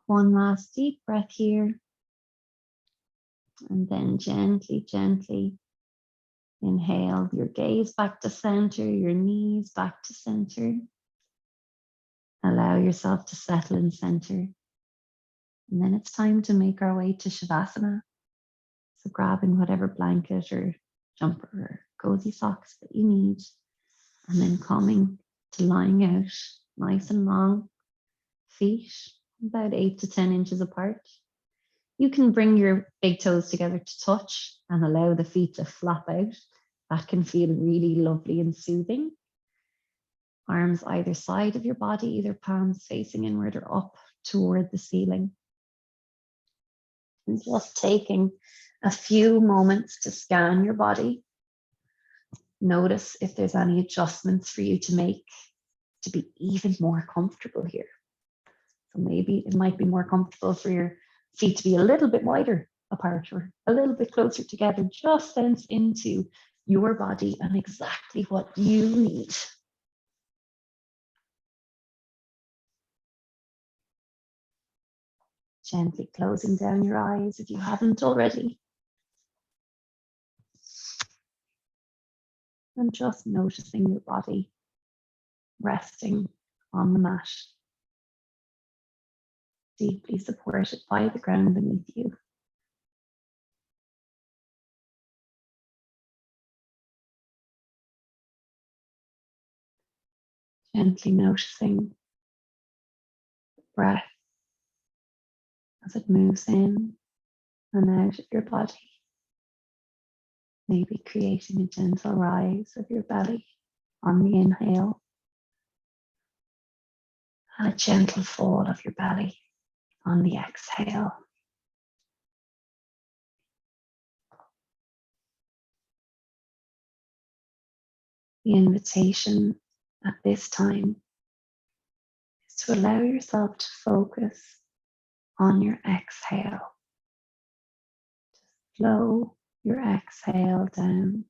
One last deep breath here. And then gently, gently inhale your gaze back to center, your knees back to center. Allow yourself to settle in center. And then it's time to make our way to Shavasana. So grabbing whatever blanket or jumper or cozy socks that you need. And then coming to lying out nice and long, feet about 8 to 10 inches apart. You can bring your big toes together to touch and allow the feet to flap out. That can feel really lovely and soothing. Arms either side of your body, either palms facing inward or up toward the ceiling. And just taking a few moments to scan your body. Notice if there's any adjustments for you to make to be even more comfortable here. So maybe it might be more comfortable for your feet to be a little bit wider apart or a little bit closer together. Just sense into your body and exactly what you need. Gently closing down your eyes if you haven't already. And just noticing your body resting on the mat, deeply supported by the ground beneath you. Gently noticing the breath as it moves in and out of your body. Maybe creating a gentle rise of your belly on the inhale and a gentle fall of your belly on the exhale. The invitation at this time is to allow yourself to focus on your exhale. Just slow your exhale down.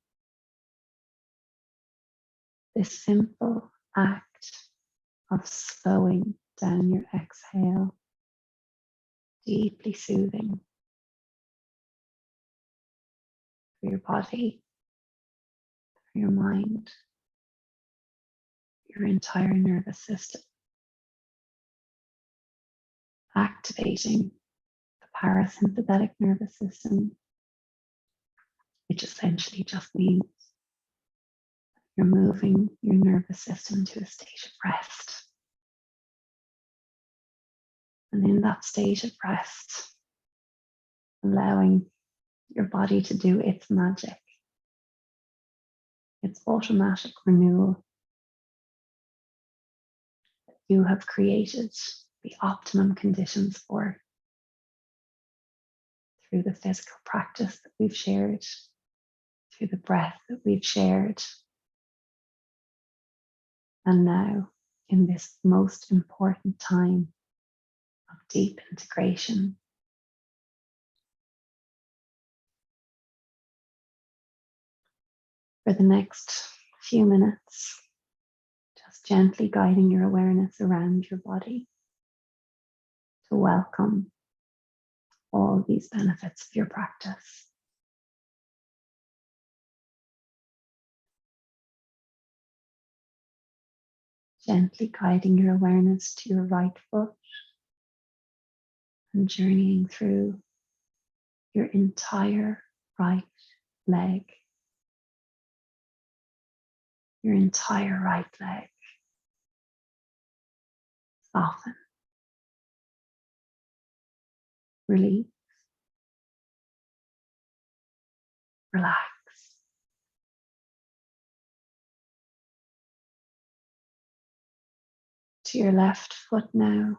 This simple act of slowing down your exhale, deeply soothing for your body, for your mind, your entire nervous system, activating the parasympathetic nervous system, which essentially just means you're moving your nervous system to a state of rest. And in that state of rest, allowing your body to do its magic, its automatic renewal that you have created the optimum conditions for through the physical practice that we've shared, through the breath that we've shared. And now, in this most important time of deep integration, for the next few minutes, just gently guiding your awareness around your body to welcome all these benefits of your practice. Gently guiding your awareness to your right foot and journeying through your entire right leg. Your entire right leg. Soften. Release. Relax. To your left foot now.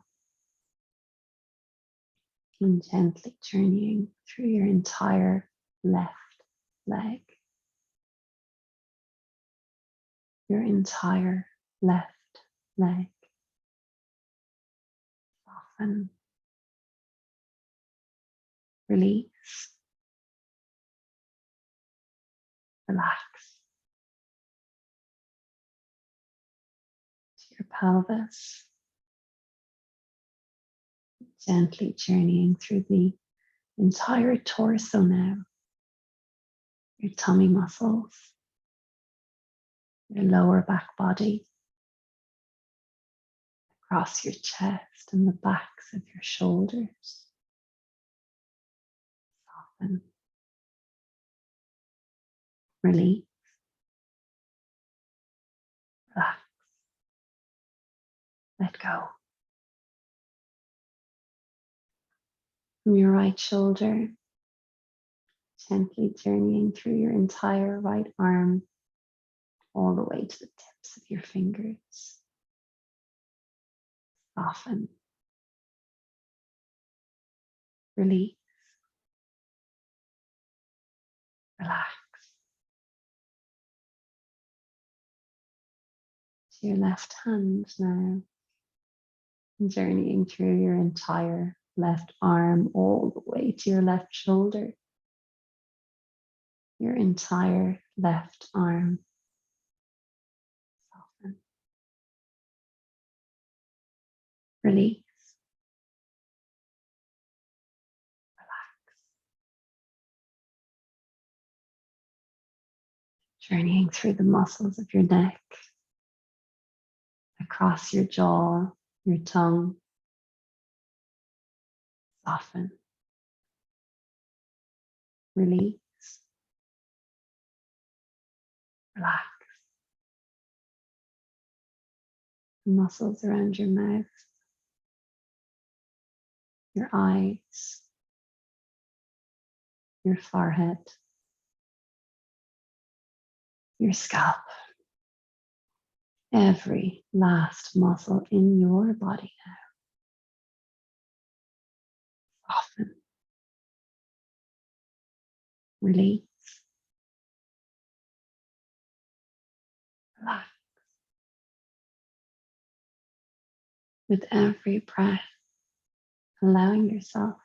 And gently journeying through your entire left leg. Your entire left leg. Soften. Release. Relax. To your pelvis. Gently journeying through the entire torso now. Your tummy muscles. Your lower back body. Across your chest and the backs of your shoulders. Soften. Release. Relax. Let go. From your right shoulder, gently journeying through your entire right arm, all the way to the tips of your fingers. Soften. Release. Relax. To your left hand now, journeying through your entire left arm, all the way to your left shoulder. Your entire left arm. Soften. Release. Relax. Journeying through the muscles of your neck, across your jaw, your tongue. Soften. Release. Relax. The muscles around your mouth, your eyes, your forehead, your scalp. Every last muscle in your body now. Soften. Release. Relax. With every breath, allowing yourself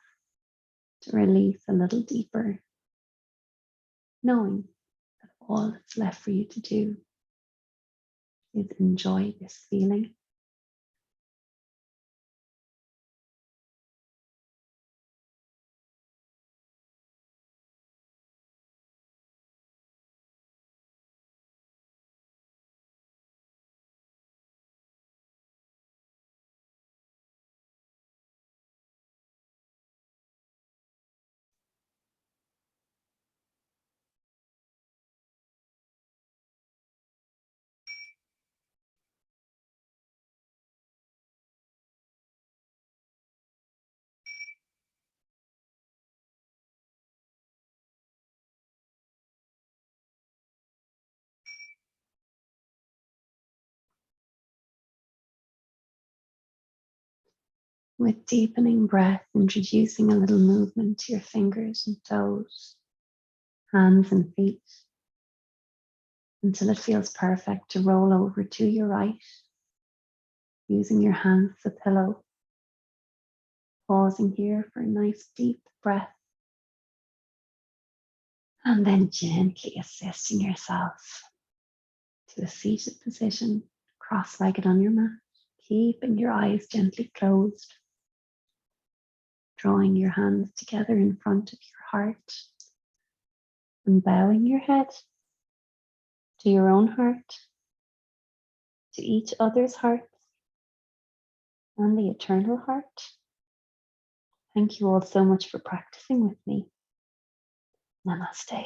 to release a little deeper, knowing that all that's left for you to do is enjoy this feeling. With deepening breath, introducing a little movement to your fingers and toes, hands and feet, until it feels perfect to roll over to your right, using your hands as a pillow. Pausing here for a nice deep breath. And then gently assisting yourself to a seated position, cross-legged on your mat, keeping your eyes gently closed. Drawing your hands together in front of your heart and bowing your head to your own heart, to each other's hearts, and the eternal heart. Thank you all so much for practicing with me. Namaste.